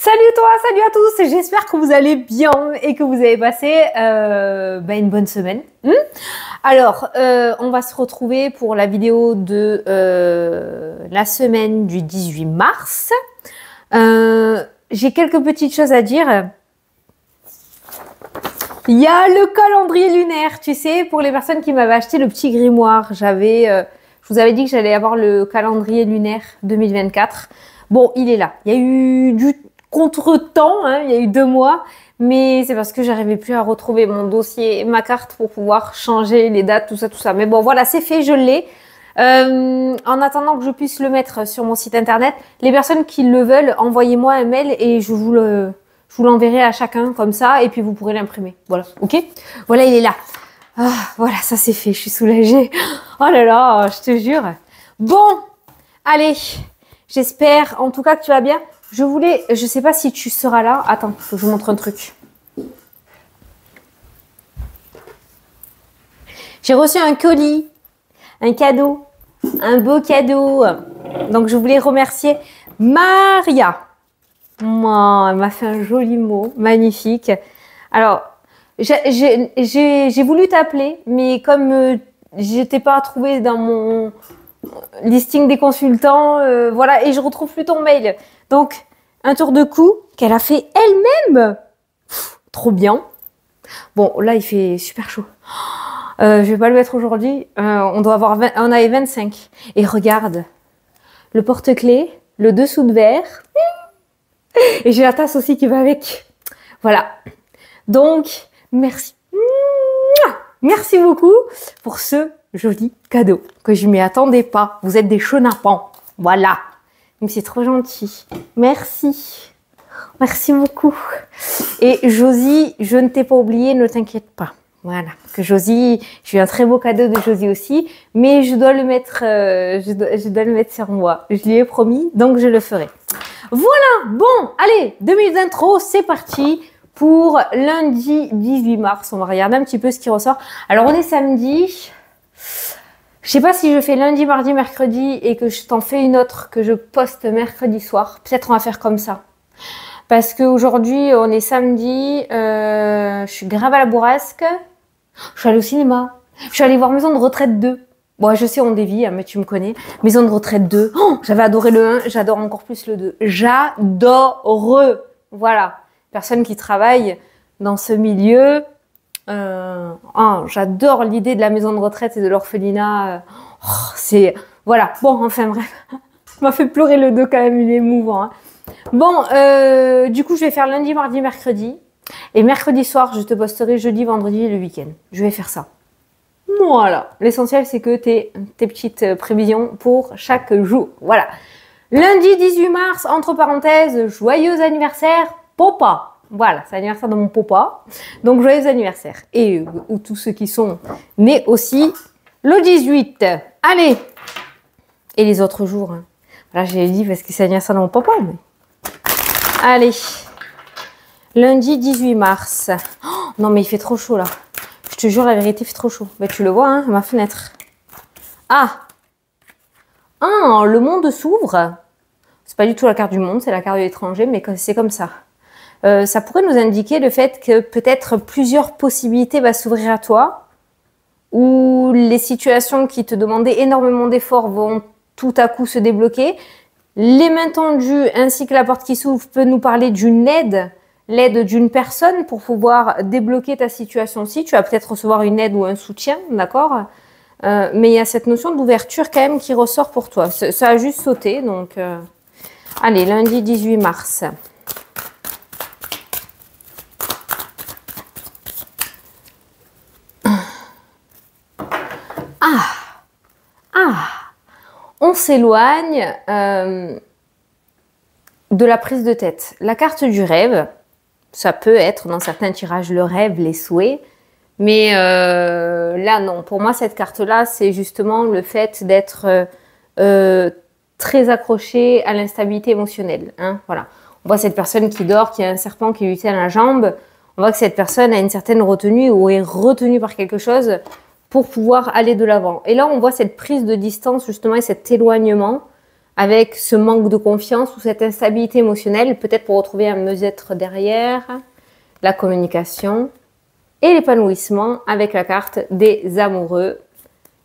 Salut toi, salut à tous, j'espère que vous allez bien et que vous avez passé une bonne semaine. Alors, on va se retrouver pour la vidéo de la semaine du 18 mars. J'ai quelques petites choses à dire. Il y a le calendrier lunaire, tu sais, pour les personnes qui m'avaient acheté le petit grimoire. Je vous avais dit que j'allais avoir le calendrier lunaire 2024. Bon, il est là. Il y a eu du contretemps, hein, il y a eu 2 mois, mais c'est parce que j'arrivais plus à retrouver mon dossier et ma carte pour pouvoir changer les dates, tout ça. Mais bon, voilà, c'est fait, je l'ai. En attendant que je puisse le mettre sur mon site internet, les personnes qui le veulent, envoyez-moi un mail et je vous l'enverrai à chacun comme ça et puis vous pourrez l'imprimer. Voilà, ok? Voilà, il est là. Ah, voilà, ça c'est fait, je suis soulagée. Oh là là, je te jure. Bon, allez, j'espère en tout cas que tu vas bien. Je sais pas si tu seras là. Attends, faut que je vous montre un truc. J'ai reçu un colis, un cadeau, un beau cadeau. Donc je voulais remercier Maria. Oh, elle m'a fait un joli mot, magnifique. Alors, j'ai voulu t'appeler, mais comme j'étais pas trouvée dans mon listing des consultants, voilà, et je retrouve plus ton mail. Donc, un tour de cou qu'elle a fait elle-même. Trop bien. Bon, là, il fait super chaud. Je vais pas le mettre aujourd'hui. On avait 25. Et regarde, le porte-clés, le dessous de verre. Et j'ai la tasse aussi qui va avec. Voilà. Donc, merci. Merci beaucoup pour ce joli cadeau que je m'y attendais pas. Vous êtes des chenapans. Voilà. Mais c'est trop gentil. Merci. Merci beaucoup. Et Josie, je ne t'ai pas oublié, ne t'inquiète pas. Voilà. Parce que Josie, j'ai eu un très beau cadeau de Josie aussi, mais je dois le mettre, je dois le mettre sur moi. Je lui ai promis, donc je le ferai. Voilà. Bon, allez, 2 minutes d'intro, c'est parti pour lundi 18 mars. On va regarder un petit peu ce qui ressort. Alors, on est samedi. Je sais pas si je fais lundi, mardi, mercredi et que je t'en fais une autre que je poste mercredi soir. Peut-être on va faire comme ça. Parce qu'aujourd'hui, on est samedi. Je suis grave à la bourrasque. Je suis allée au cinéma. Je suis allée voir Maison de retraite 2. Bon, je sais, on dévie, mais tu me connais. Maison de retraite 2. Oh, j'avais adoré le 1. J'adore encore plus le 2. J'adore. Voilà. Personne qui travaille dans ce milieu. J'adore l'idée de la maison de retraite et de l'orphelinat. C'est voilà. Bon, enfin bref, ça m'a fait pleurer le 2 quand même, il est émouvant. Hein. Bon, du coup, je vais faire lundi, mardi, mercredi, et mercredi soir, je te posterai jeudi, vendredi et le week-end. Je vais faire ça. Voilà. L'essentiel, c'est que tes petites prévisions pour chaque jour. Voilà. Lundi 18 mars, entre parenthèses, joyeux anniversaire, papa. Voilà, c'est l'anniversaire de mon papa. Donc, joyeux anniversaire. Et tous ceux qui sont nés aussi le 18. Allez. Et les autres jours. Hein. Voilà, j'ai dit parce que c'est l'anniversaire de mon papa. Mais... Allez. Lundi 18 mars. Oh, non, mais il fait trop chaud là. Je te jure, la vérité, il fait trop chaud. Ben, tu le vois, hein, à ma fenêtre. Ah, le monde s'ouvre. C'est pas du tout la carte du monde, c'est la carte de l'étranger, mais c'est comme ça. Ça pourrait nous indiquer le fait que peut-être plusieurs possibilités vont s'ouvrir à toi, ou les situations qui te demandaient énormément d'efforts vont tout à coup se débloquer. Les mains tendues ainsi que la porte qui s'ouvre peut nous parler d'une aide, l'aide d'une personne pour pouvoir débloquer ta situation-ci. Tu vas peut-être recevoir une aide ou un soutien, d'accord? Mais il y a cette notion d'ouverture quand même qui ressort pour toi. Ça a juste sauté, donc... Allez, lundi 18 mars. On s'éloigne de la prise de tête. La carte du rêve, ça peut être dans certains tirages le rêve, les souhaits, mais là non. Pour moi, cette carte-là, c'est justement le fait d'être très accroché à l'instabilité émotionnelle. Hein, voilà. On voit cette personne qui dort, qui a un serpent qui lui tient la jambe. On voit que cette personne a une certaine retenue ou est retenue par quelque chose pour pouvoir aller de l'avant. Et là, on voit cette prise de distance justement et cet éloignement avec ce manque de confiance ou cette instabilité émotionnelle, peut-être pour retrouver un mieux-être derrière, la communication et l'épanouissement avec la carte des amoureux.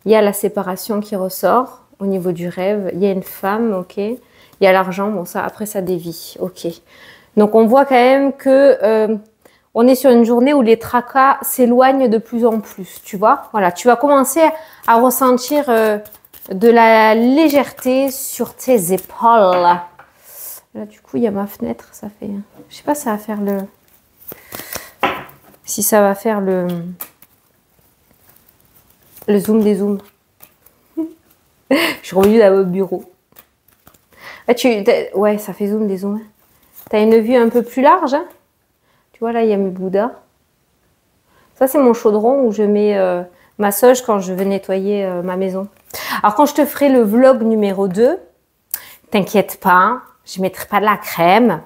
Il y a la séparation qui ressort au niveau du rêve. Il y a une femme, ok. Il y a l'argent, bon ça, après ça dévie, ok. Donc on voit quand même que on est sur une journée où les tracas s'éloignent de plus en plus, tu vois. Voilà, tu vas commencer à ressentir de la légèreté sur tes épaules. Là, du coup, il y a ma fenêtre, ça fait... Je sais pas si ça va faire le... Si ça va faire le zoom des zooms. Je suis revenue dans mon bureau. Ah, ouais, ça fait zoom des zooms. T'as une vue un peu plus large, hein. Tu vois, là, il y a mes bouddhas. Ça, c'est mon chaudron où je mets ma sauge quand je vais nettoyer ma maison. Alors, quand je te ferai le vlog numéro 2, t'inquiète pas, je ne mettrai pas de la crème.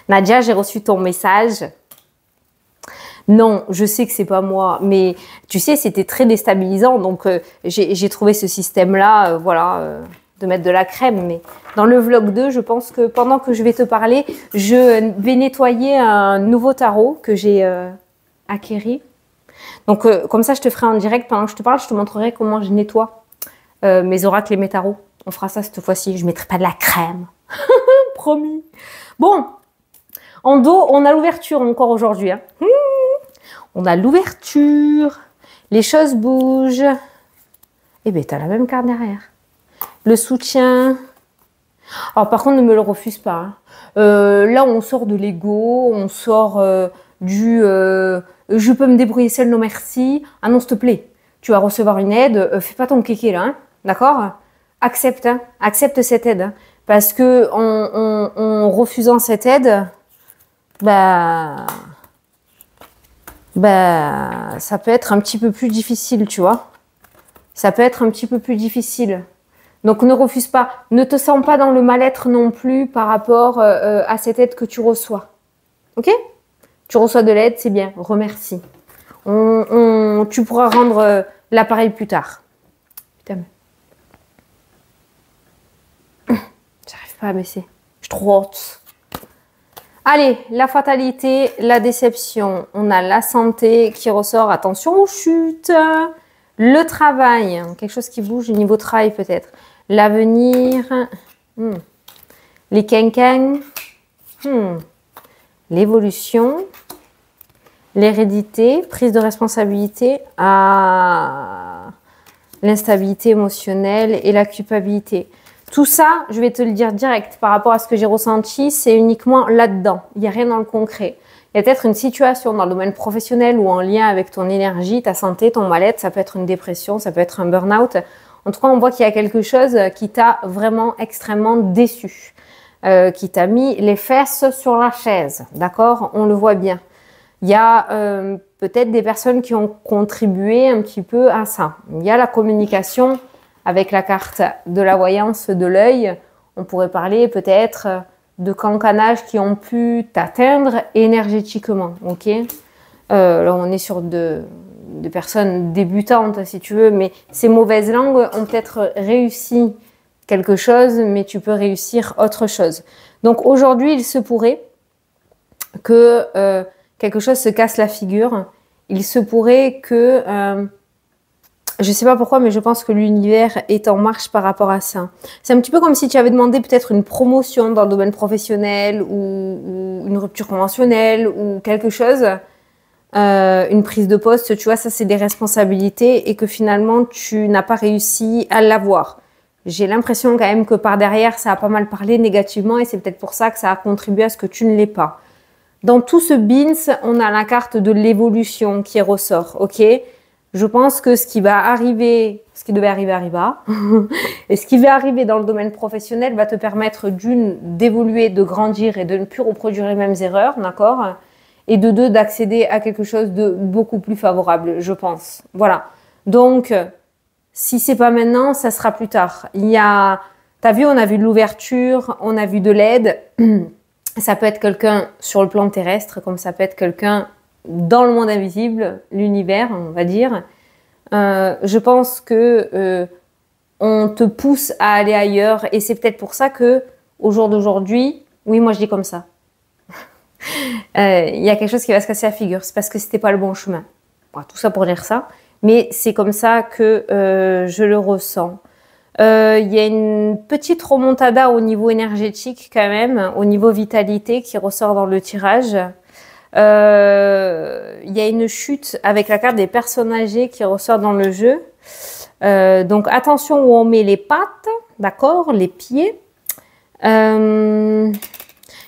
Nadia, j'ai reçu ton message. Non, je sais que c'est pas moi, mais tu sais, c'était très déstabilisant. Donc, j'ai trouvé ce système-là, voilà, de mettre de la crème. Mais dans le vlog 2, je pense que pendant que je vais te parler, je vais nettoyer un nouveau tarot que j'ai acquéri. Donc, comme ça, je te ferai en direct pendant que je te parle, je te montrerai comment je nettoie mes oracles et mes tarots. On fera ça cette fois-ci. Je ne mettrai pas de la crème. Promis. Bon, en dos, on a l'ouverture encore aujourd'hui. Hein. On a l'ouverture. Les choses bougent. Eh bien, tu as la même carte derrière. Le soutien. Alors, par contre, ne me le refuse pas. Hein. Là, on sort de l'ego. On sort du... je peux me débrouiller seule, non merci. Ah non, s'il te plaît. Tu vas recevoir une aide. Fais pas ton kéké là. Hein. D'accord? Accepte. Hein. Accepte cette aide. Hein. Parce que en refusant cette aide, bah, ça peut être un petit peu plus difficile, tu vois. Ça peut être un petit peu plus difficile. Donc, ne refuse pas. Ne te sens pas dans le mal-être non plus par rapport à cette aide que tu reçois. Ok? Tu reçois de l'aide, c'est bien. Remercie. Tu pourras rendre l'appareil plus tard. Putain. J'arrive pas à baisser. Je suis trop haute. Allez, la fatalité, la déception. On a la santé qui ressort. Attention aux chutes. Le travail. Quelque chose qui bouge au niveau travail peut-être. L'avenir. Les quinquins. L'évolution. L'hérédité. Prise de responsabilité. L'instabilité émotionnelle et la culpabilité. Tout ça, je vais te le dire direct par rapport à ce que j'ai ressenti, c'est uniquement là-dedans. Il n'y a rien dans le concret. Il y a peut-être une situation dans le domaine professionnel ou en lien avec ton énergie, ta santé, ton mal-être. Ça peut être une dépression, ça peut être un burn-out. En tout cas, on voit qu'il y a quelque chose qui t'a vraiment extrêmement déçu, qui t'a mis les fesses sur la chaise. D'accord? On le voit bien. Il y a peut-être des personnes qui ont contribué un petit peu à ça. Il y a la communication avec la carte de la voyance de l'œil. On pourrait parler peut-être de cancanages qui ont pu t'atteindre énergétiquement. Ok, là, on est sur de personnes débutantes, si tu veux, mais ces mauvaises langues ont peut-être réussi quelque chose, mais tu peux réussir autre chose. Donc aujourd'hui, il se pourrait que quelque chose se casse la figure. Il se pourrait que... je sais pas pourquoi, mais je pense que l'univers est en marche par rapport à ça. C'est un petit peu comme si tu avais demandé peut-être une promotion dans le domaine professionnel ou une rupture conventionnelle ou quelque chose, une prise de poste, tu vois, ça c'est des responsabilités et que finalement tu n'as pas réussi à l'avoir. J'ai l'impression quand même que par derrière ça a pas mal parlé négativement et c'est peut-être pour ça que ça a contribué à ce que tu ne l'aies pas. Dans tout ce beans, on a la carte de l'évolution qui ressort, ok ? Je pense que ce qui va arriver, ce qui devait arriver arriva, et ce qui va arriver dans le domaine professionnel va te permettre d'évoluer, de grandir et de ne plus reproduire les mêmes erreurs, d'accord ? Et de deux, d'accéder à quelque chose de beaucoup plus favorable, je pense. Voilà. Donc, si c'est pas maintenant, ça sera plus tard. T'as vu, on a vu de l'ouverture, on a vu de l'aide. Ça peut être quelqu'un sur le plan terrestre, comme ça peut être quelqu'un dans le monde invisible, l'univers, on va dire. Je pense que on te pousse à aller ailleurs. Et c'est peut-être pour ça que au jour d'aujourd'hui, oui, moi je dis comme ça. Il y a quelque chose qui va se casser la figure. C'est parce que c'était pas le bon chemin. Bon, tout ça pour dire ça. Mais c'est comme ça que je le ressens. Il y a une petite remontada au niveau énergétique quand même, au niveau vitalité qui ressort dans le tirage. Il y a une chute avec la carte des personnes âgées qui ressort dans le jeu. Donc attention où on met les pattes, d'accord, les pieds. Il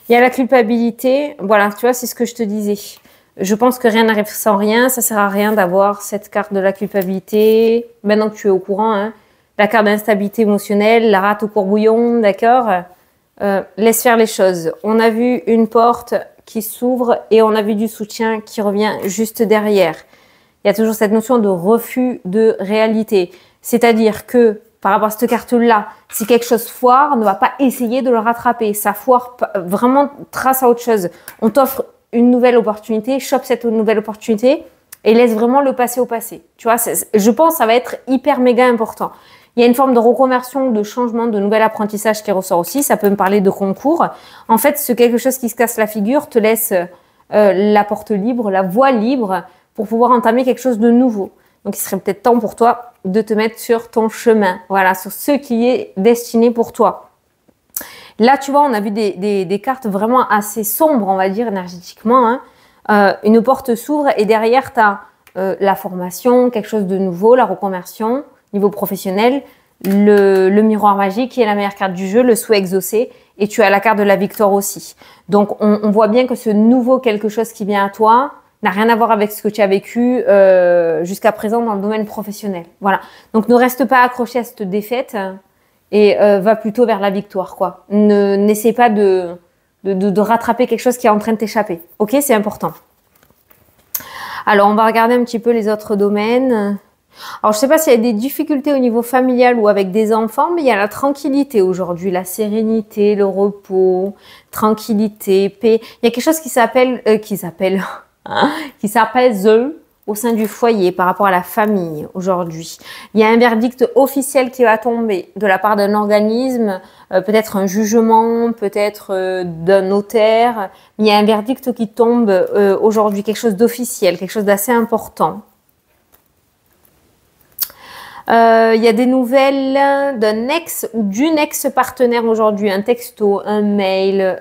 y a la culpabilité. Voilà, tu vois, c'est ce que je te disais. Je pense que rien n'arrive sans rien. Ça sert à rien d'avoir cette carte de la culpabilité. Maintenant que tu es au courant, hein. La carte d'instabilité émotionnelle, la rate au courbouillon, d'accord. Laisse faire les choses. On a vu une porte qui s'ouvre et on a vu du soutien qui revient juste derrière. Il y a toujours cette notion de refus de réalité. C'est-à-dire que par rapport à cette carte-là, si quelque chose foire, ne va pas essayer de le rattraper. Ça foire, vraiment trace à autre chose. On t'offre une nouvelle opportunité, chope cette nouvelle opportunité et laisse vraiment le passé au passé. Tu vois, je pense que ça va être hyper méga important. Il y a une forme de reconversion, de changement, de nouvel apprentissage qui ressort aussi. Ça peut me parler de concours. En fait, ce quelque chose qui se casse la figure te laisse la porte libre, la voie libre pour pouvoir entamer quelque chose de nouveau. Donc, il serait peut-être temps pour toi de te mettre sur ton chemin. Voilà, sur ce qui est destiné pour toi. Là, tu vois, on a vu des cartes vraiment assez sombres, on va dire, énergétiquement. Hein. Une porte s'ouvre et derrière, tu as la formation, quelque chose de nouveau, la reconversion, niveau professionnel, le miroir magique qui est la meilleure carte du jeu, le souhait exaucé, et tu as la carte de la victoire aussi. Donc, on voit bien que ce nouveau quelque chose qui vient à toi n'a rien à voir avec ce que tu as vécu jusqu'à présent dans le domaine professionnel. Voilà. Donc, ne reste pas accroché à cette défaite et va plutôt vers la victoire, quoi. N'essaie pas de rattraper quelque chose qui est en train de t'échapper. Ok, c'est important. Alors, on va regarder un petit peu les autres domaines. Alors, je sais pas s'il y a des difficultés au niveau familial ou avec des enfants, mais il y a la tranquillité aujourd'hui, la sérénité, le repos, tranquillité, paix. Il y a quelque chose qui s'appelle The au sein du foyer par rapport à la famille aujourd'hui. Il y a un verdict officiel qui va tomber de la part d'un organisme, peut-être un jugement, peut-être d'un notaire. Il y a un verdict qui tombe aujourd'hui, quelque chose d'officiel, quelque chose d'assez important. Il y a des nouvelles d'un ex ou d'une ex-partenaire aujourd'hui, un texto, un mail,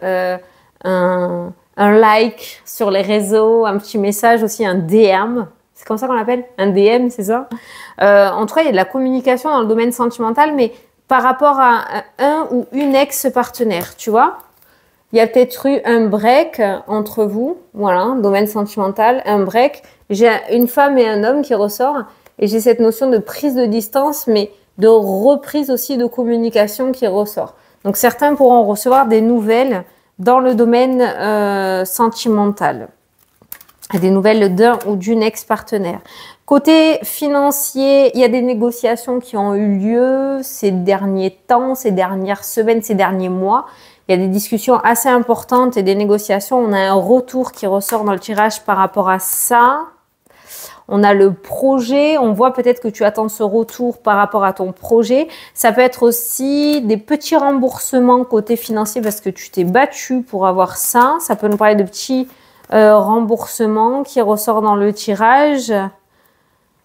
un like sur les réseaux, un petit message aussi, un DM. C'est comme ça qu'on l'appelle? Un DM, c'est ça? En tout cas, il y a de la communication dans le domaine sentimental, mais par rapport à un ou une ex-partenaire, tu vois? Il y a peut-être eu un break entre vous, voilà, domaine sentimental, un break. J'ai une femme et un homme qui ressort. Et j'ai cette notion de prise de distance, mais de reprise aussi de communication qui ressort. Donc, certains pourront recevoir des nouvelles dans le domaine sentimental. Des nouvelles d'un ou d'une ex-partenaire. Côté financier, il y a des négociations qui ont eu lieu ces derniers temps, ces dernières semaines, ces derniers mois. Il y a des discussions assez importantes et des négociations. On a un retour qui ressort dans le tirage par rapport à ça. On a le projet, on voit peut-être que tu attends ce retour par rapport à ton projet. Ça peut être aussi des petits remboursements côté financier parce que tu t'es battu pour avoir ça. Ça peut nous parler de petits remboursements qui ressortent dans le tirage.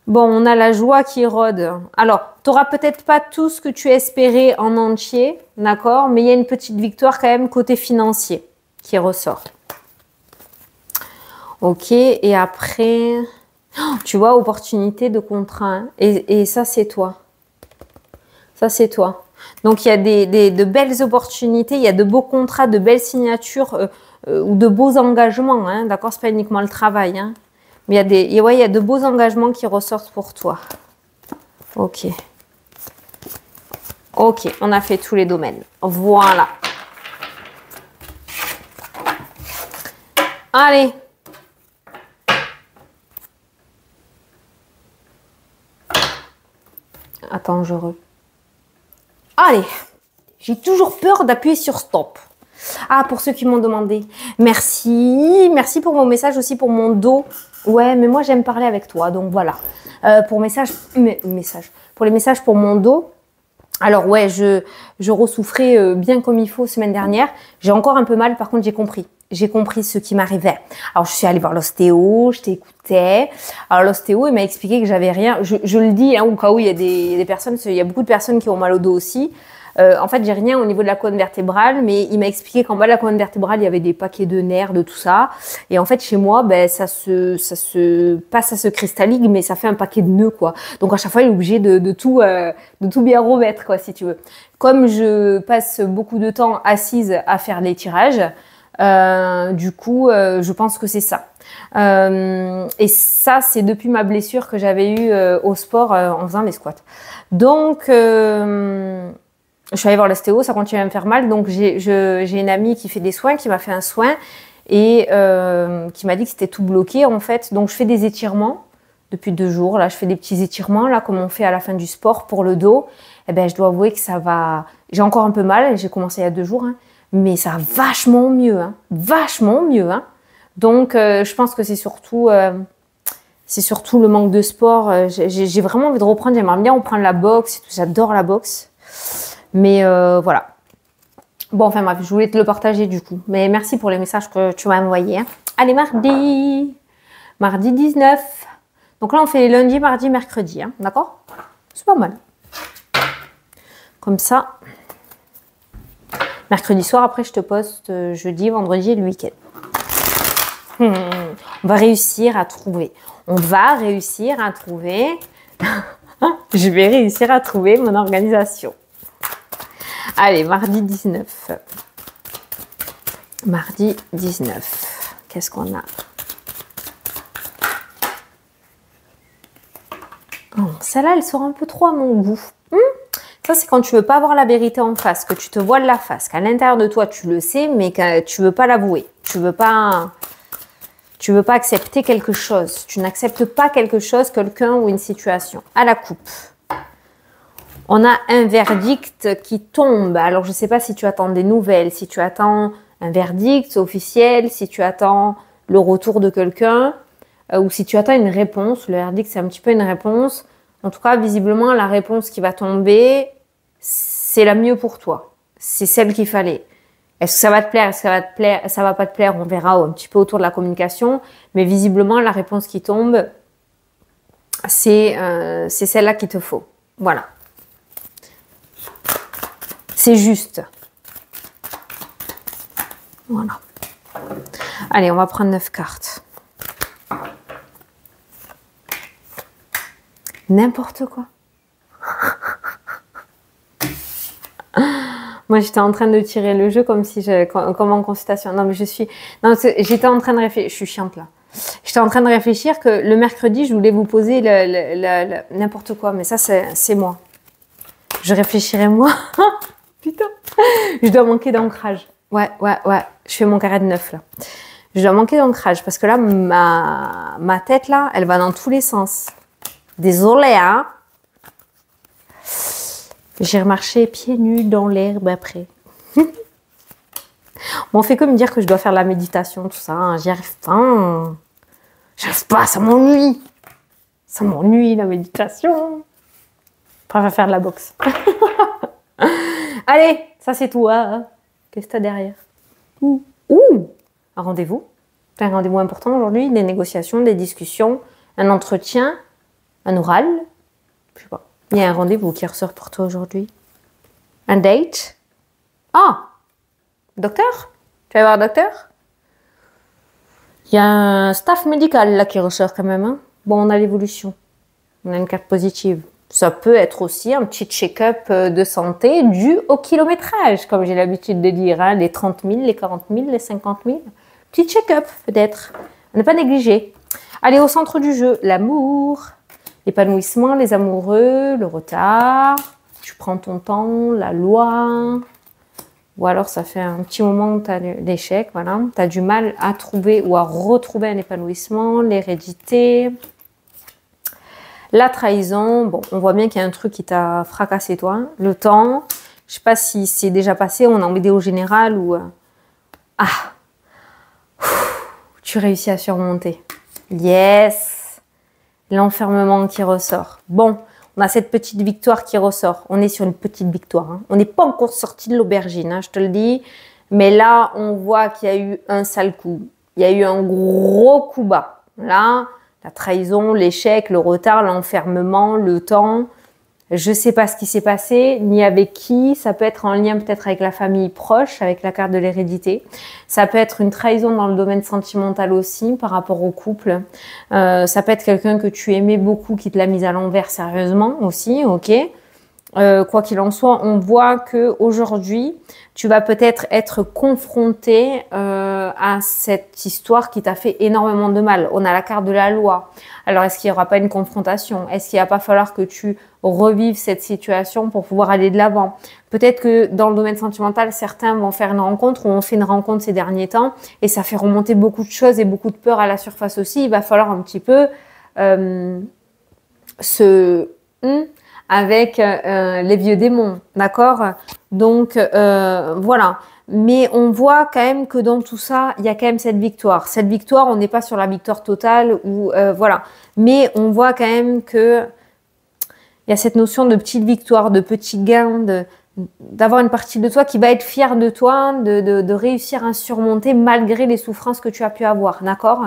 Bon, on a la joie qui rôde. Alors, tu n'auras peut-être pas tout ce que tu espérais en entier, d'accord? Mais il y a une petite victoire quand même côté financier qui ressort. Ok, et après... Tu vois, opportunité de contrat. Hein. Et ça, c'est toi. Ça, c'est toi. Donc, il y a de belles opportunités, il y a de beaux contrats, de belles signatures ou de beaux engagements. Hein, d'accord, c'est pas uniquement le travail. Hein, mais il y a de beaux engagements qui ressortent pour toi. Ok. Ok, on a fait tous les domaines. Voilà. Allez. Attends, Allez, j'ai toujours peur d'appuyer sur stop. Ah, pour ceux qui m'ont demandé. Merci. Merci pour vos messages aussi pour mon dos. Ouais, mais moi, j'aime parler avec toi. Donc, voilà. Pour les messages pour mon dos, Alors ouais, je ressouffrais bien comme il faut semaine dernière. J'ai encore un peu mal, par contre j'ai compris. J'ai compris ce qui m'arrivait. Alors je suis allée voir l'ostéo, je t'écoutais. Alors l'ostéo, il m'a expliqué que j'avais rien. Je le dis hein, au cas où il y a des personnes, il y a beaucoup de personnes qui ont mal au dos aussi. En fait, j'ai rien au niveau de la colonne vertébrale, mais il m'a expliqué qu'en bas de la colonne vertébrale, il y avait des paquets de nerfs, de tout ça. Et en fait, chez moi, ben ça se cristallise, mais ça fait un paquet de nœuds, quoi. Donc à chaque fois, il est obligé de tout bien remettre, quoi, si tu veux. Comme je passe beaucoup de temps assise à faire les tirages, du coup, je pense que c'est ça. Et ça, c'est depuis ma blessure que j'avais eue au sport en faisant les squats. Donc je suis allée voir l'ostéo, ça continue à me faire mal. Donc, j'ai une amie qui fait des soins, qui m'a fait un soin et qui m'a dit que c'était tout bloqué, en fait. Donc, je fais des étirements depuis 2 jours. Là, je fais des petits étirements, là, comme on fait à la fin du sport pour le dos. Eh ben, je dois avouer que ça va... J'ai encore un peu mal. J'ai commencé il y a 2 jours, hein, mais ça va vachement mieux, hein. Vachement mieux, hein. Donc, je pense que c'est surtout le manque de sport. J'ai vraiment envie de reprendre. J'aimerais bien reprendre la boxe et tout. J'adore la boxe. Mais voilà. Bon, enfin bref, je voulais te le partager du coup. Mais merci pour les messages que tu m'as envoyés. Hein. Allez, mardi. Mardi 19. Donc là, on fait les lundis, mardi, mercredi. Hein, d'accord? C'est pas mal. Comme ça. Mercredi soir, après, je te poste jeudi, vendredi et le week-end. On va réussir à trouver. On va réussir à trouver. Je vais réussir à trouver mon organisation. Allez, mardi 19. Mardi 19. Qu'est-ce qu'on a? Oh, celle-là, elle sort un peu trop à mon goût. Ça, c'est quand tu veux pas voir la vérité en face, que tu te voiles la face, qu'à l'intérieur de toi, tu le sais, mais que tu veux pas l'avouer. Tu veux pas accepter quelque chose. Tu n'acceptes pas quelque chose, quelqu'un ou une situation. À la coupe. On a un verdict qui tombe. Alors, je ne sais pas si tu attends des nouvelles, si tu attends un verdict officiel, si tu attends le retour de quelqu'un ou si tu attends une réponse. Le verdict, c'est un petit peu une réponse. En tout cas, visiblement, la réponse qui va tomber, c'est la mieux pour toi. C'est celle qu'il fallait. Est-ce que ça va te plaire? Est-ce que ça va te plaire? Ça va pas te plaire? On verra un petit peu autour de la communication. Mais visiblement, la réponse qui tombe, c'est celle-là qu'il te faut. Voilà. C'est juste. Voilà. Allez, on va prendre 9 cartes. N'importe quoi. Moi, j'étais en train de tirer le jeu comme en consultation. Non, mais j'étais en train de réfléchir. Je suis chiante là. J'étais en train de réfléchir que le mercredi, je voulais vous poser n'importe quoi. Mais ça, c'est moi. Je réfléchirai moi. Putain, je dois manquer d'ancrage. Ouais. Je fais mon carré de 9 là. Je dois manquer d'ancrage parce que là, ma tête là, elle va dans tous les sens. Désolée, hein. J'ai remarché pieds nus dans l'herbe après. Bon, on fait comme dire que je dois faire la méditation, tout ça. Hein. J'y arrive pas. Hein. J'arrive pas, ça m'ennuie. Ça m'ennuie la méditation. Je préfère faire de la boxe. Allez, ça c'est tout. Hein. Qu'est-ce que t'as derrière? Ouh, un rendez-vous. T'as un rendez-vous important aujourd'hui, des négociations, des discussions, un entretien, un oral. Je sais pas. Il y a un rendez-vous qui ressort pour toi aujourd'hui. Un date. Ah, docteur? Tu vas voir un docteur? Il y a un staff médical là qui ressort quand même. Hein. Bon, on a l'évolution. On a une carte positive. Ça peut être aussi un petit check-up de santé dû au kilométrage, comme j'ai l'habitude de dire. Hein, les 30 000, les 40 000, les 50 000. Petit check-up peut-être. À ne pas négliger. Allez, au centre du jeu, l'amour, l'épanouissement, les amoureux, le retard. Tu prends ton temps, la loi. Ou alors ça fait un petit moment que tu as l'échec. Voilà. Tu as du mal à trouver ou à retrouver un épanouissement, l'hérédité. La trahison, bon, on voit bien qu'il y a un truc qui t'a fracassé toi. Le temps, je sais pas si c'est déjà passé, on a en vidéo générale ou... tu réussis à surmonter. Yes! L'enfermement qui ressort. Bon, On a cette petite victoire qui ressort. On est sur une petite victoire. Hein. On n'est pas encore sorti de l'aubergine, hein, je te le dis. Mais là, on voit qu'il y a eu un sale coup. Il y a eu un gros coup bas. Là, la trahison, l'échec, le retard, l'enfermement, le temps. Je ne sais pas ce qui s'est passé, ni avec qui. Ça peut être en lien peut-être avec la famille proche, avec la carte de l'hérédité. Ça peut être une trahison dans le domaine sentimental aussi, par rapport au couple. Ça peut être quelqu'un que tu aimais beaucoup, qui te l'a mise à l'envers sérieusement aussi, ok. Quoi qu'il en soit, on voit que aujourd'hui, tu vas peut-être être confronté à cette histoire qui t'a fait énormément de mal. On a la carte de la loi. Alors, est-ce qu'il n'y aura pas une confrontation? Est-ce qu'il va pas falloir que tu revives cette situation pour pouvoir aller de l'avant? Peut-être que dans le domaine sentimental, certains vont faire une rencontre ou ont fait une rencontre ces derniers temps et ça fait remonter beaucoup de choses et beaucoup de peur à la surface aussi. Il va falloir un petit peu avec les vieux démons, d'accord? Donc, voilà. Mais on voit quand même que dans tout ça, il y a quand même cette victoire. Cette victoire, on n'est pas sur la victoire totale, ou voilà. Mais on voit quand même que il y a cette notion de petite victoire, de petit gain, d'avoir une partie de toi qui va être fière de toi, de réussir à surmonter malgré les souffrances que tu as pu avoir, d'accord?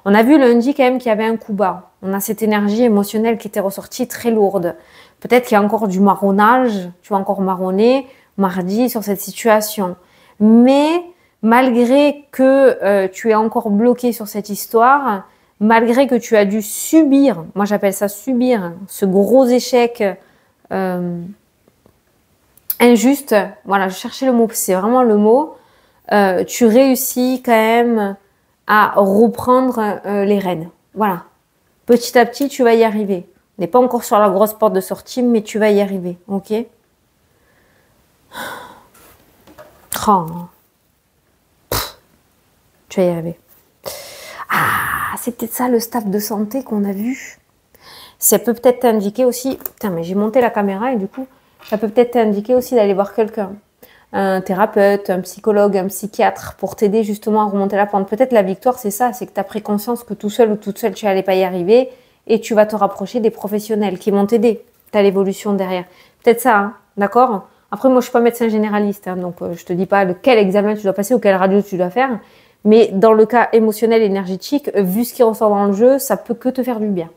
On a vu lundi quand même qu'il y avait un coup bas. On a cette énergie émotionnelle qui était ressortie très lourde. Peut-être qu'il y a encore du marronnage, tu vas encore marronner mardi sur cette situation. Mais malgré que tu es encore bloqué sur cette histoire, malgré que tu as dû subir, moi j'appelle ça subir, ce gros échec injuste, voilà, je cherchais le mot, c'est vraiment le mot, tu réussis quand même à reprendre les rênes. Voilà. Petit à petit, tu vas y arriver. On n'est pas encore sur la grosse porte de sortie, mais tu vas y arriver, ok? Oh. Tu vas y arriver. Ah, c'est peut-être ça le staff de santé qu'on a vu. Ça peut peut-être t'indiquer aussi... Putain, mais j'ai monté la caméra et du coup, ça peut peut-être t'indiquer aussi d'aller voir quelqu'un. Un thérapeute, un psychologue, un psychiatre pour t'aider justement à remonter la pente. Peut-être la victoire, c'est ça, c'est que tu as pris conscience que tout seul ou toute seule, tu n'allais pas y arriver et tu vas te rapprocher des professionnels qui vont t'aider. Tu as l'évolution derrière. Peut-être ça, hein, d'accord? Après, moi, je suis pas médecin généraliste, hein, donc je te dis pas quel examen tu dois passer ou quelle radio tu dois faire. Mais dans le cas émotionnel, énergétique, vu ce qui ressort dans le jeu, ça peut que te faire du bien.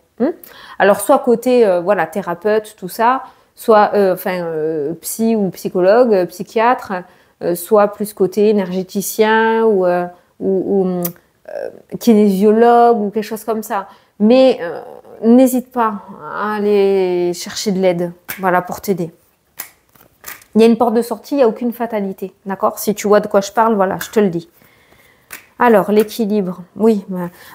Alors, soit côté voilà, thérapeute, tout ça, soit psy ou psychologue, psychiatre, soit plus côté énergéticien ou kinésiologue ou quelque chose comme ça. Mais n'hésite pas à aller chercher de l'aide, voilà, pour t'aider. Il y a une porte de sortie, il n'y a aucune fatalité, d'accord? Si tu vois de quoi je parle, voilà, je te le dis. Alors, l'équilibre, oui.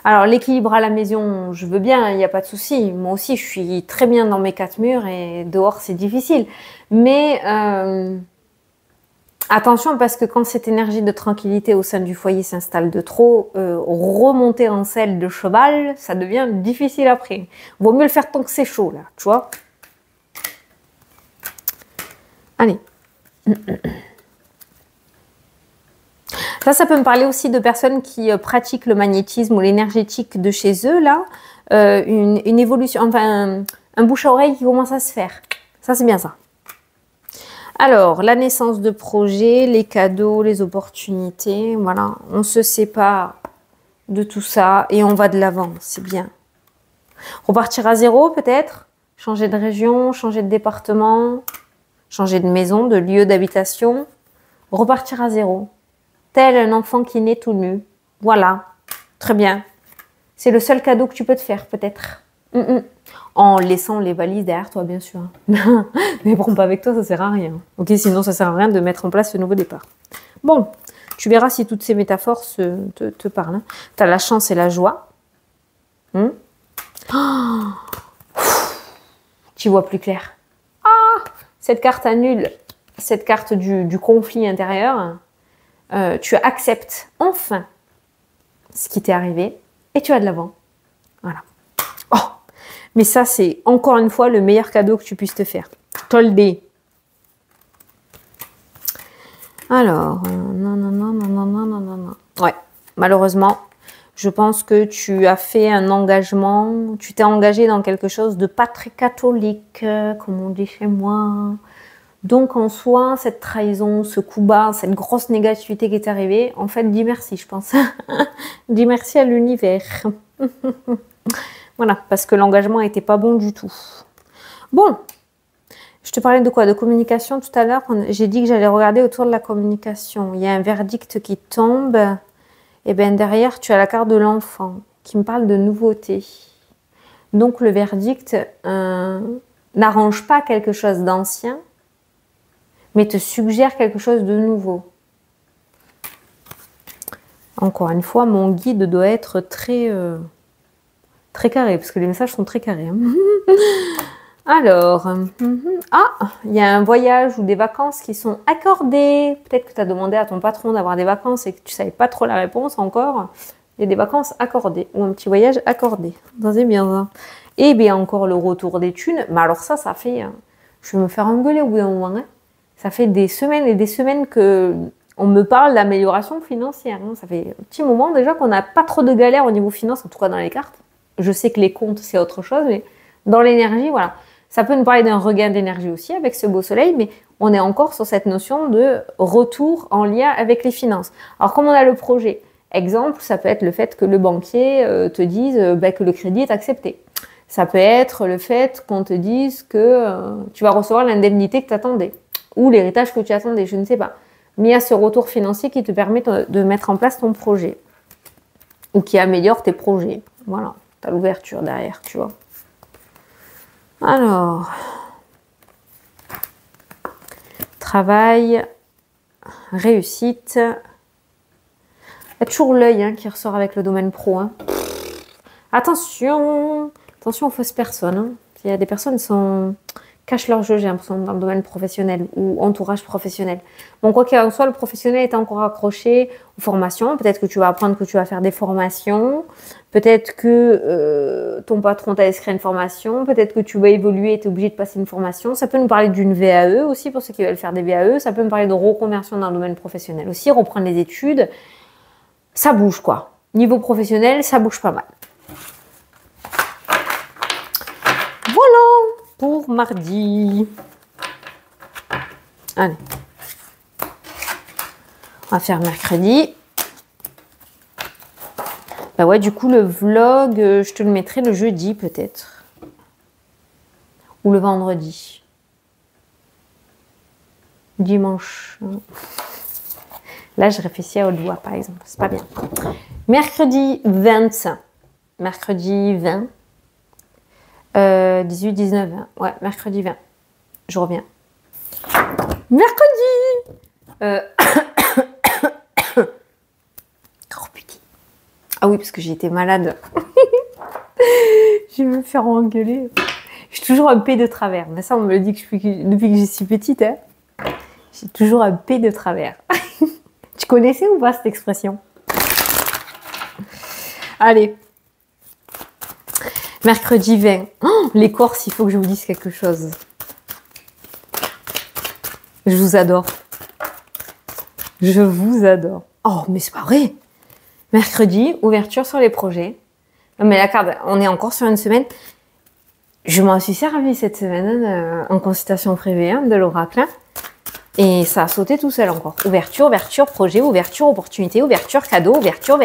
Alors, l'équilibre à la maison, je veux bien, il n'y a pas de souci. Moi aussi, je suis très bien dans mes 4 murs et dehors, c'est difficile. Mais attention, parce que quand cette énergie de tranquillité au sein du foyer s'installe de trop, remonter en selle de cheval, ça devient difficile après. Vaut mieux le faire tant que c'est chaud, là, tu vois. Allez. Ça peut me parler aussi de personnes qui pratiquent le magnétisme ou l'énergétique de chez eux, là. Une évolution, enfin, un bouche à oreille qui commence à se faire. Ça, c'est bien ça. Alors, la naissance de projets, les cadeaux, les opportunités, voilà. On se sépare de tout ça et on va de l'avant, c'est bien. Repartir à zéro, peut-être. Changer de région, changer de département, changer de maison, de lieu d'habitation. Repartir à zéro. Tel un enfant qui naît tout nu. Voilà. Très bien. C'est le seul cadeau que tu peux te faire, peut-être. En laissant les valises derrière toi, bien sûr. Mais prends pas avec toi, ça sert à rien. Ok, sinon ça sert à rien de mettre en place ce nouveau départ. Bon, tu verras si toutes ces métaphores te parlent. Hein. Tu as la chance et la joie. Tu vois plus clair. Ah, cette carte annule cette carte du conflit intérieur. Tu acceptes enfin ce qui t'est arrivé et tu vas de l'avant. Voilà. Oh, mais ça, c'est encore une fois le meilleur cadeau que tu puisses te faire. Toldé. Alors, non. Ouais, malheureusement, Je pense que tu as fait un engagement, tu t'es engagé dans quelque chose de pas très catholique, comme on dit chez moi. Donc en soi, cette trahison, ce coup bas, cette grosse négativité qui est arrivée, en fait, dis merci, je pense. Dis merci à l'univers. Voilà, parce que l'engagement n'était pas bon du tout. Bon, je te parlais de quoi? De communication tout à l'heure. J'ai dit que j'allais regarder autour de la communication. Il y a un verdict qui tombe. Et bien derrière, tu as la carte de l'enfant qui me parle de nouveauté. Donc le verdict n'arrange pas quelque chose d'ancien, mais te suggère quelque chose de nouveau. Encore une fois, mon guide doit être très carré, parce que les messages sont très carrés. Alors, il y a un voyage ou des vacances qui sont accordées. Peut-être que tu as demandé à ton patron d'avoir des vacances et que tu ne savais pas trop la réponse encore. Il y a des vacances accordées ou un petit voyage accordé. Ça, c'est bien ça. Et bien encore le retour des thunes. Mais alors ça fait... je vais me faire engueuler au bout d'un moment. Hein. Ça fait des semaines et des semaines que on me parle d'amélioration financière. Hein. Ça fait un petit moment déjà qu'on n'a pas trop de galères au niveau finance, en tout cas dans les cartes. Je sais que les comptes, c'est autre chose, mais dans l'énergie, voilà. Ça peut nous parler d'un regain d'énergie aussi avec ce beau soleil, mais on est encore sur cette notion de retour en lien avec les finances. Alors, comme on a le projet, exemple, ça peut être le fait que le banquier te dise que le crédit est accepté. Ça peut être le fait qu'on te dise que tu vas recevoir l'indemnité que tu attendais ou l'héritage que tu attendais, je ne sais pas. Mais il y a ce retour financier qui te permet de mettre en place ton projet ou qui améliore tes projets. Voilà, tu as l'ouverture derrière, tu vois. Alors, travail, réussite. Il y a toujours l'œil qui ressort avec le domaine pro. Hein. Attention aux fausses personnes. Hein. Il y a des personnes qui cachent leur jeu, j'ai l'impression, dans le domaine professionnel ou entourage professionnel. Bon, quoi qu'il en soit, le professionnel est encore accroché aux formations. Peut-être que tu vas apprendre que tu vas faire des formations. Peut-être que ton patron t'a inscrit une formation. Peut-être que tu vas évoluer et tu es obligé de passer une formation. Ça peut nous parler d'une VAE aussi, pour ceux qui veulent faire des VAE. Ça peut me parler de reconversion dans le domaine professionnel aussi, reprendre les études. Ça bouge, quoi. Niveau professionnel, ça bouge pas mal. Voilà pour mardi. Allez. On va faire mercredi. Bah ouais, du coup, le vlog, je te le mettrai le jeudi peut-être. Ou le vendredi. Dimanche. Là, je réfléchis à haute voix, par exemple. C'est pas bien. Mercredi 25. Mercredi 20. 18, 19, 20. Ouais, mercredi 20. Je reviens. Mercredi Oh putain. Ah oui, parce que j'ai été malade. Je vais me faire engueuler. J'ai toujours un P de travers. Mais ça, on me le dit depuis que je suis petite. Hein. J'ai toujours un P de travers. Tu connaissais ou pas cette expression? Allez. Mercredi 20. Oh, les Corses, il faut que je vous dise quelque chose. Je vous adore. Je vous adore. Oh, mais c'est pas vrai. Mercredi, ouverture sur les projets. Non, mais la carte, on est encore sur une semaine. Je m'en suis servi cette semaine en consultation privée de l'oracle. Et ça a sauté tout seul encore. Ouverture, projet, ouverture, opportunité, ouverture, cadeau, ouverture.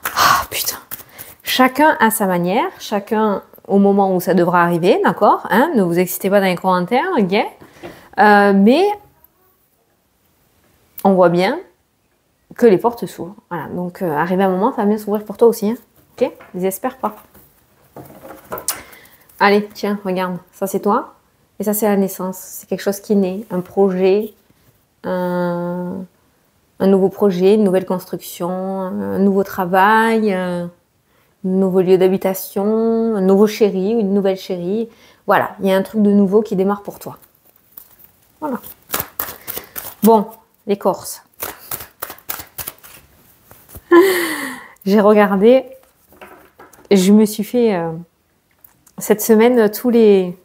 Ah, putain. Chacun à sa manière, chacun au moment où ça devra arriver, d'accord, hein, ne vous excitez pas dans les commentaires, ok, mais on voit bien que les portes s'ouvrent. Voilà, donc arrivé un moment, ça va bien s'ouvrir pour toi aussi, hein, ok, j'espère pas. Allez, tiens, regarde, ça c'est toi, et ça c'est la naissance, c'est quelque chose qui naît, un projet, un nouveau projet, une nouvelle construction, un nouveau travail, nouveau lieu d'habitation, un nouveau chéri ou une nouvelle chérie. Voilà, il y a un truc de nouveau qui démarre pour toi. Voilà. Bon, les Corses. J'ai regardé, je me suis fait cette semaine tous les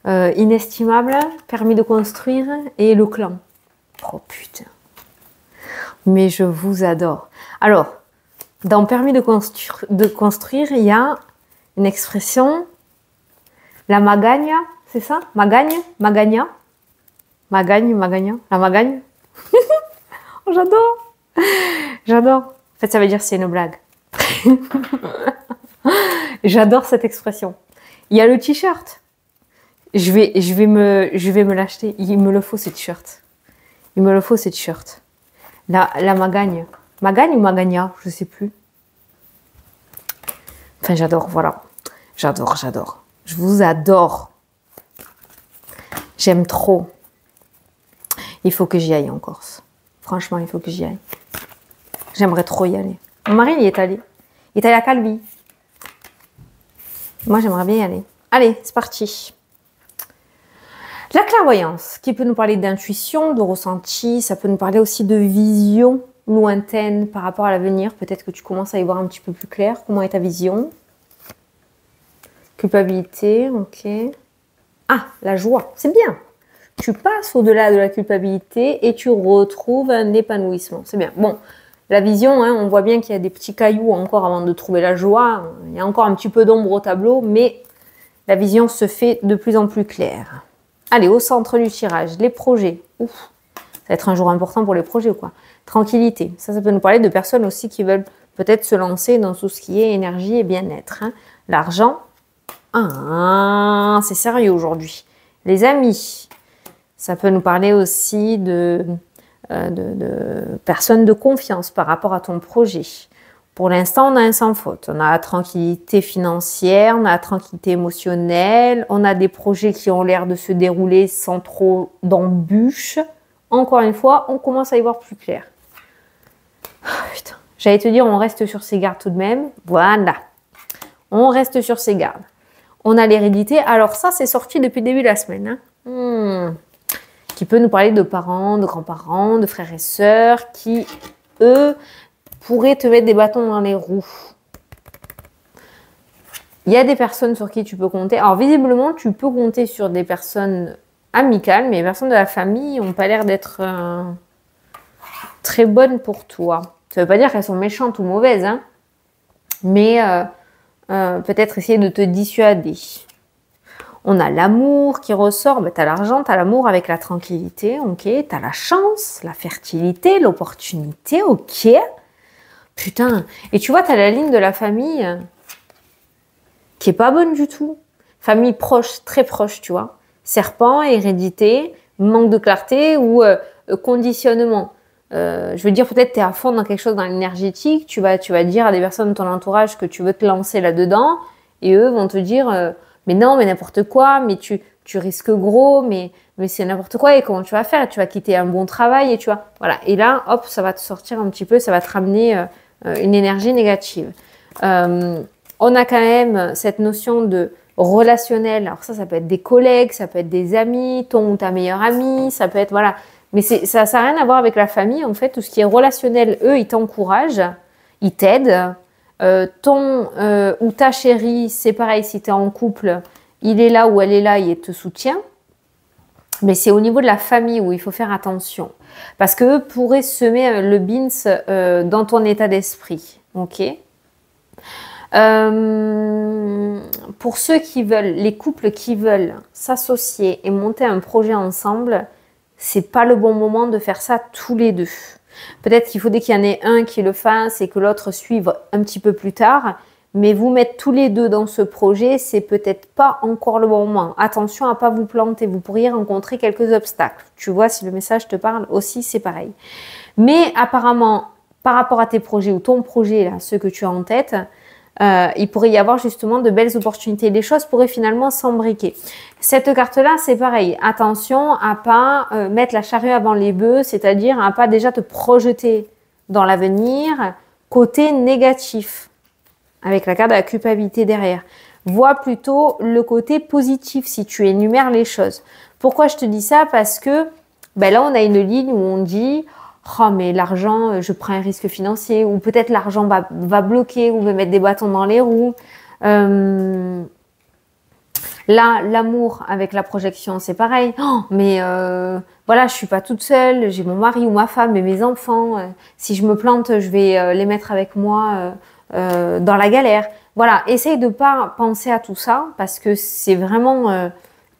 inestimables, permis de construire et le clan. Oh putain. Mais je vous adore. Alors, Dans permis de construire, il y a une expression, la magagne, c'est ça? Magagne, magagna, magagne, magagna, la magagne. Oh, j'adore, j'adore. En fait, ça veut dire c'est une blague. J'adore cette expression. Il y a le t-shirt. Je vais me l'acheter. Il me le faut ce t-shirt. Il me le faut ce t-shirt. La magagne. Magagne ou magagna, je sais plus. Enfin, j'adore, voilà. J'adore, j'adore. Je vous adore. J'aime trop. Il faut que j'y aille en Corse. Franchement, il faut que j'y aille. J'aimerais trop y aller. Mon mari, il est allé. Il est allé à Calvi. Moi, j'aimerais bien y aller. Allez, c'est parti. La clairvoyance, qui peut nous parler d'intuition, de ressenti, ça peut nous parler aussi de vision lointaine par rapport à l'avenir. Peut-être que tu commences à y voir un petit peu plus clair. Comment est ta vision? Culpabilité, ok. Ah, la joie, c'est bien. Tu passes au-delà de la culpabilité et tu retrouves un épanouissement. C'est bien. Bon, la vision, hein, on voit bien qu'il y a des petits cailloux encore avant de trouver la joie. Il y a encore un petit peu d'ombre au tableau, mais la vision se fait de plus en plus claire. Allez, au centre du tirage, les projets. Ouf, ça va être un jour important pour les projets, quoi. Tranquillité. Ça peut nous parler de personnes aussi qui veulent peut-être se lancer dans tout ce qui est énergie et bien-être. Hein. L'argent. Ah, c'est sérieux aujourd'hui. Les amis. Ça peut nous parler aussi de personnes de confiance par rapport à ton projet. Pour l'instant, on a un sans faute. On a la tranquillité financière, on a la tranquillité émotionnelle, on a des projets qui ont l'air de se dérouler sans trop d'embûches. Encore une fois, on commence à y voir plus clair. Oh, putain. J'allais te dire, on reste sur ses gardes tout de même. Voilà. On reste sur ses gardes. On a l'hérédité. Alors ça, c'est sorti depuis le début de la semaine. Hein. Qui peut nous parler de parents, de grands-parents, de frères et sœurs qui, eux, pourraient te mettre des bâtons dans les roues. Il y a des personnes sur qui tu peux compter. Alors, visiblement, tu peux compter sur des personnes amicales, mais les personnes de la famille n'ont pas l'air d'être très bonnes pour toi. Ça ne veut pas dire qu'elles sont méchantes ou mauvaises, hein, mais peut-être essayer de te dissuader. On a l'amour qui ressort, ben, tu as l'argent, tu as l'amour avec la tranquillité, ok. Tu as la chance, la fertilité, l'opportunité, ok. Putain, et tu vois, tu as la ligne de la famille qui est pas bonne du tout. Famille proche, très proche, tu vois. Serpent, hérédité, manque de clarté ou conditionnement. Je veux dire, peut-être tu es à fond dans quelque chose dans l'énergétique, tu vas dire à des personnes de ton entourage que tu veux te lancer là-dedans et eux vont te dire mais non, mais n'importe quoi, mais tu risques gros, mais c'est n'importe quoi et comment tu vas faire? Tu vas quitter un bon travail et tu vas... Voilà. Et là, hop, ça va te sortir un petit peu, ça va te ramener une énergie négative. On a quand même cette notion de relationnel. Alors ça peut être des collègues, ça peut être des amis, ton ou ta meilleure amie, ça peut être... Voilà. Mais ça n'a rien à voir avec la famille, en fait. Tout ce qui est relationnel, eux, ils t'encouragent, ils t'aident. Ton ou ta chérie, c'est pareil, si tu es en couple, il est là ou elle est là, il te soutient. Mais c'est au niveau de la famille où il faut faire attention. Parce qu'eux pourraient semer le beans dans ton état d'esprit. Ok. Pour ceux qui veulent, les couples qui veulent s'associer et monter un projet ensemble, c'est pas le bon moment de faire ça tous les deux. Peut-être qu'il faudrait qu'il y en ait un qui le fasse et que l'autre suive un petit peu plus tard. Mais vous mettre tous les deux dans ce projet, c'est peut-être pas encore le bon moment. Attention à pas vous planter. Vous pourriez rencontrer quelques obstacles. Tu vois, si le message te parle aussi, c'est pareil. Mais apparemment, par rapport à tes projets ou ton projet, là, ceux que tu as en tête, il pourrait y avoir justement de belles opportunités. Les choses pourraient finalement s'embriquer. Cette carte-là, c'est pareil. Attention à pas mettre la charrue avant les bœufs, c'est-à-dire à pas déjà te projeter dans l'avenir côté négatif, avec la carte de la culpabilité derrière. Vois plutôt le côté positif si tu énumères les choses. Pourquoi je te dis ça? Parce que ben là, on a une ligne où on dit « Oh, mais l'argent, je prends un risque financier. » Ou peut-être l'argent va bloquer ou me mettre des bâtons dans les roues. Là, l'amour avec la projection, c'est pareil. Oh, mais voilà, je suis pas toute seule, j'ai mon mari ou ma femme et mes enfants. Si je me plante, je vais les mettre avec moi dans la galère. Voilà, essaye de pas penser à tout ça parce que c'est vraiment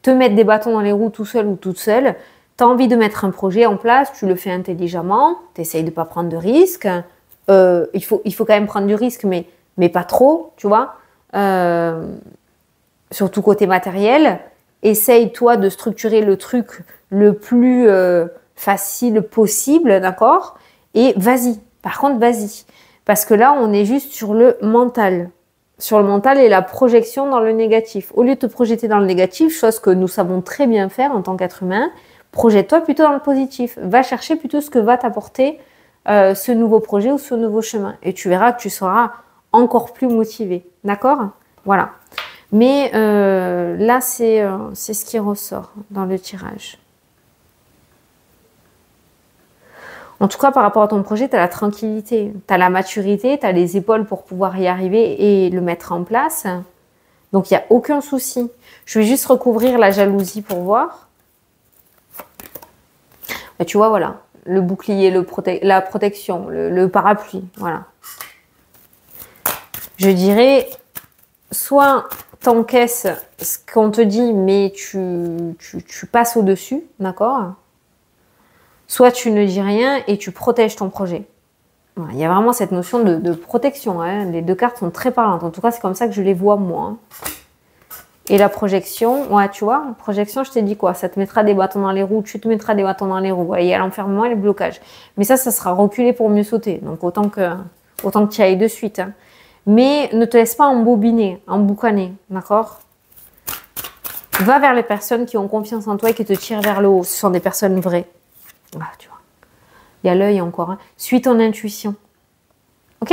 te mettre des bâtons dans les roues tout seul ou toute seule. Tu as envie de mettre un projet en place, tu le fais intelligemment, tu essayes de pas prendre de risques. Il faut quand même prendre du risque, mais pas trop, tu vois. Surtout côté matériel, essaye toi de structurer le truc le plus facile possible, d'accord? Et vas-y. Par contre, vas-y. Parce que là, on est juste sur le mental. Sur le mental et la projection dans le négatif. Au lieu de te projeter dans le négatif, chose que nous savons très bien faire en tant qu'être humain, projette-toi plutôt dans le positif. Va chercher plutôt ce que va t'apporter ce nouveau projet ou ce nouveau chemin. Et tu verras que tu seras encore plus motivé. D'accord? Voilà. Mais là, c'est ce qui ressort dans le tirage. En tout cas, par rapport à ton projet, tu as la tranquillité, tu as la maturité, tu as les épaules pour pouvoir y arriver et le mettre en place. Donc, il n'y a aucun souci. Je vais juste recouvrir la jalousie pour voir. Et tu vois, voilà, le bouclier, la protection, le parapluie, voilà. Je dirais, soit t'encaisses ce qu'on te dit, mais tu passes au-dessus, d'accord? Soit tu ne dis rien et tu protèges ton projet. Voilà, il y a vraiment cette notion de protection. Hein. Les deux cartes sont très parlantes. En tout cas, c'est comme ça que je les vois, moi. Hein. Et la projection, ouais, tu vois, la projection, je t'ai dit quoi? Ça te mettra des bâtons dans les roues, tu te mettras des bâtons dans les roues. Il y a l'enfermement et le blocage. Mais ça sera reculé pour mieux sauter. Donc, autant que tu y ailles de suite. Hein. Mais ne te laisse pas embobiner, emboucaner, d'accord? Va vers les personnes qui ont confiance en toi et qui te tirent vers le haut. Ce sont des personnes vraies. Ah, tu vois. Il y a l'œil encore. Hein. Suis ton intuition. Ok?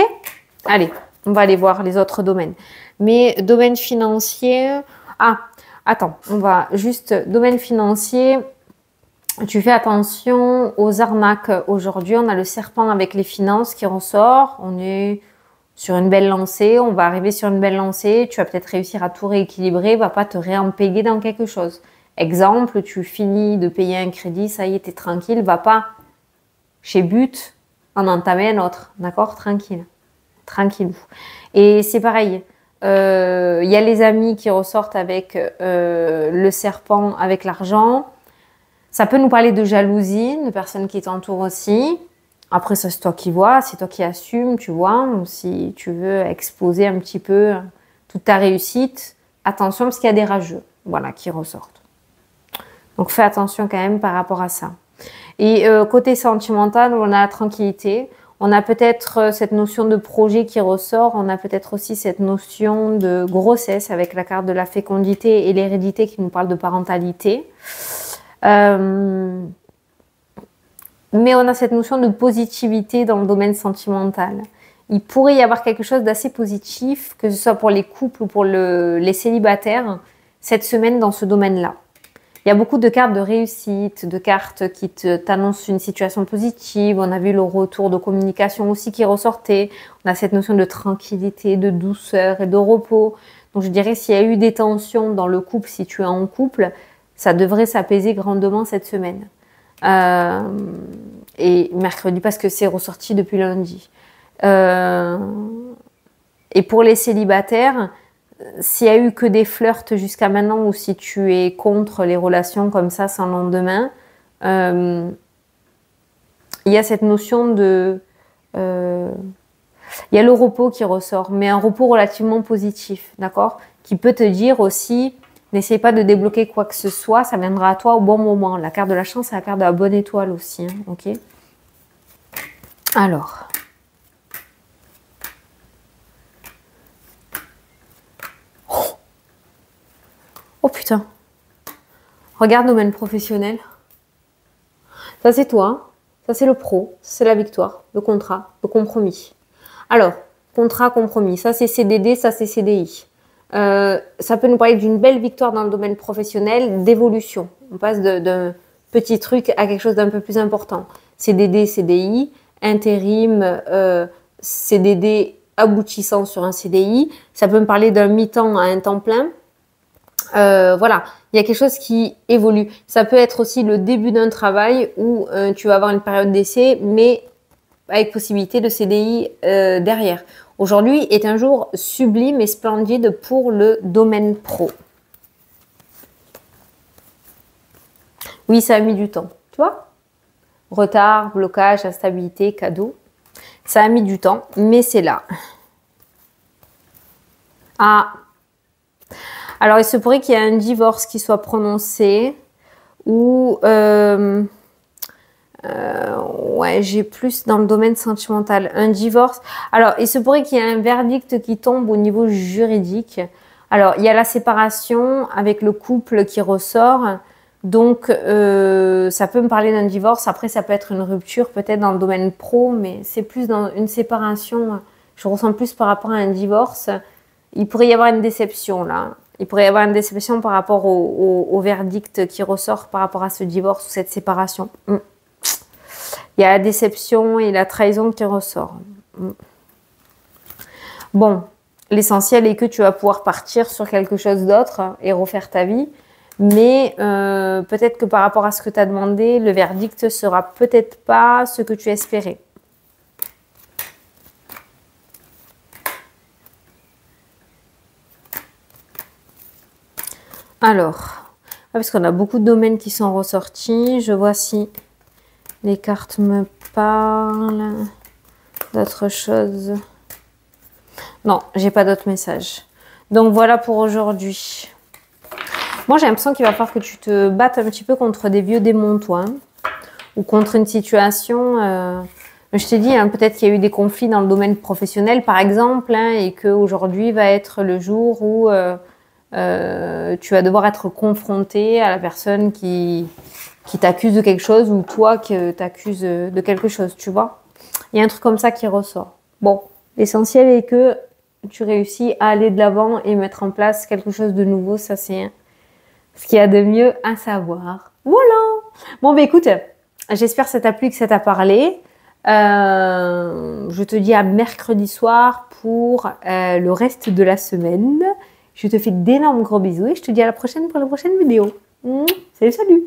Allez, on va aller voir les autres domaines. Mais domaine financier... Ah, attends, on va juste... Domaine financier, tu fais attention aux arnaques. Aujourd'hui, on a le serpent avec les finances qui ressort. On est sur une belle lancée. On va arriver sur une belle lancée. Tu vas peut-être réussir à tout rééquilibrer. Va pas te réempéguer dans quelque chose. Exemple, tu finis de payer un crédit, ça y est, t'es tranquille. Va pas chez But en entamer un autre. D'accord? Tranquille. Tranquille. Et c'est pareil. Il y a les amis qui ressortent avec le serpent, avec l'argent. Ça peut nous parler de jalousie, de personnes qui t'entourent aussi. Après, ça, c'est toi qui vois, c'est toi qui assumes, tu vois. Si tu veux exposer un petit peu toute ta réussite, attention parce qu'il y a des rageux, voilà, qui ressortent. Donc, fais attention quand même par rapport à ça. Et côté sentimental, on a la tranquillité. On a peut-être cette notion de projet qui ressort. On a peut-être aussi cette notion de grossesse avec la carte de la fécondité et l'hérédité qui nous parle de parentalité. Mais on a cette notion de positivité dans le domaine sentimental. Il pourrait y avoir quelque chose d'assez positif, que ce soit pour les couples ou pour les célibataires, cette semaine dans ce domaine-là. Il y a beaucoup de cartes de réussite, de cartes qui t'annoncent une situation positive. On a vu le retour de communication aussi qui ressortait. On a cette notion de tranquillité, de douceur et de repos. Donc je dirais s'il y a eu des tensions dans le couple, si tu es en couple, ça devrait s'apaiser grandement cette semaine. Et mercredi parce que c'est ressorti depuis lundi. Et pour les célibataires, s'il y a eu que des flirts jusqu'à maintenant ou si tu es contre les relations comme ça sans lendemain, il y a cette notion de... il y a le repos qui ressort, mais un repos relativement positif, d'accord? Qui peut te dire aussi, n'essaye pas de débloquer quoi que ce soit, ça viendra à toi au bon moment. La carte de la chance, c'est la carte de la bonne étoile aussi, hein, ok? Alors... Oh putain. Regarde domaine professionnel. Ça c'est toi. Ça c'est le pro. Ça c'est la victoire. Le contrat. Le compromis. Alors, contrat, compromis. Ça c'est CDD, ça c'est CDI. Ça peut nous parler d'une belle victoire dans le domaine professionnel, d'évolution. On passe d'un petit truc à quelque chose d'un peu plus important. CDD, CDI, intérim, CDD aboutissant sur un CDI. Ça peut me parler d'un mi-temps à un temps plein. Voilà, il y a quelque chose qui évolue. Ça peut être aussi le début d'un travail où tu vas avoir une période d'essai, mais avec possibilité de CDI derrière. Aujourd'hui est un jour sublime et splendide pour le domaine pro. Oui, ça a mis du temps, tu vois? Retard, blocage, instabilité, cadeau. Ça a mis du temps, mais c'est là. Ah, alors il se pourrait qu'il y ait un divorce qui soit prononcé ou ouais, j'ai plus dans le domaine sentimental. Un divorce. Alors, il se pourrait qu'il y ait un verdict qui tombe au niveau juridique. Alors, il y a la séparation avec le couple qui ressort. Donc, ça peut me parler d'un divorce. Après, ça peut être une rupture, peut-être dans le domaine pro, mais c'est plus dans une séparation. Je ressens plus par rapport à un divorce. Il pourrait y avoir une déception, là. Il pourrait y avoir une déception par rapport au verdict qui ressort par rapport à ce divorce ou cette séparation. Il y a la déception et la trahison qui ressort. Bon, l'essentiel est que tu vas pouvoir partir sur quelque chose d'autre et refaire ta vie. Mais peut-être que par rapport à ce que tu as demandé, le verdict sera peut-être pas ce que tu espérais. Alors, parce qu'on a beaucoup de domaines qui sont ressortis. Je vois si les cartes me parlent d'autres choses. Non, j'ai pas d'autres messages. Donc voilà pour aujourd'hui. Moi, j'ai l'impression qu'il va falloir que tu te battes un petit peu contre des vieux démons, toi. Hein, ou contre une situation... je t'ai dit, hein, peut-être qu'il y a eu des conflits dans le domaine professionnel, par exemple, hein, et qu'aujourd'hui va être le jour où tu vas devoir être confronté à la personne qui t'accuse de quelque chose ou toi qui t'accuse de quelque chose, tu vois. Il y a un truc comme ça qui ressort. Bon, l'essentiel est que tu réussis à aller de l'avant et mettre en place quelque chose de nouveau. Ça, c'est ce qu'il y a de mieux à savoir. Voilà. Bon, bah écoute, j'espère que ça t'a plu, que ça t'a parlé. Je te dis à mercredi soir pour le reste de la semaine. Je te fais d'énormes gros bisous et je te dis à la prochaine pour la prochaine vidéo. Salut, salut!